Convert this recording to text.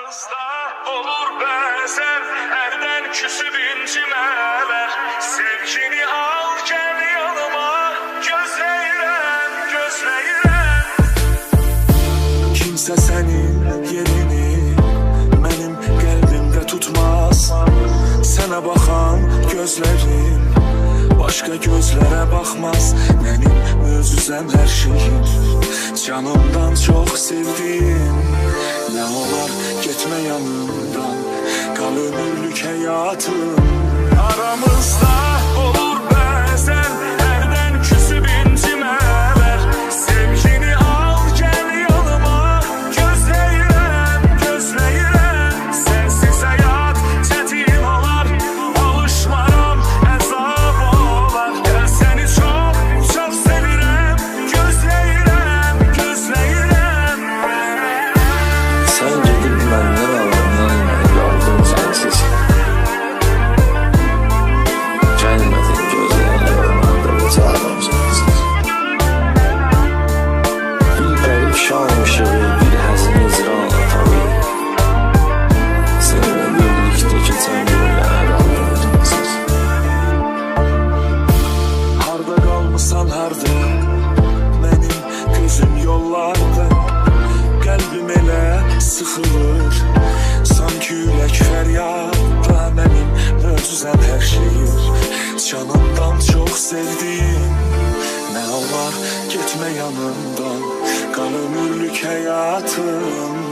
Aramızda olur bəzən ərdən küsüb incimələr. Sevgini al gəl yanıma, gözləyirəm, gözləyirəm. Kimsə sənin yerini mənim qəlbimdə tutmaz. Sənə baxan gözlərim başqa gözlərə baxmaz. Mənim özüzəm hər şeyim, canımdan çox sevdim. Nə olar getmə yanımdan, qal ömürlük həyatım. Aramızda olur bəzən ərdən küsüb incimələr. Sevgini al gəl yanıma, gözləyirəm, gözləyirəm. Sənsiz həyat çətin olar, alışmaram, əzab olar. Gəl səni çox, çox sevirəm, gözləyirəm, gözləyirəm. Sən gedib məndən alandan qaldım sənsiz. Gəlmədin gözlərimdə uçarım sənsiz. Bir qərib şam ışığı, bir həzin icran tabi. Seninlə birlikdə keçən günlərə qaldım sənsiz. Harda qalmısan harda, mənim gözüm yollarda. Qəlbim elə sıxılır, sanki ürək fəryadda. Mənim möcüzəm hər şeyim, canımdan çox sevdim. Nə olar getmə yanımdan, qal ömürlük həyatım.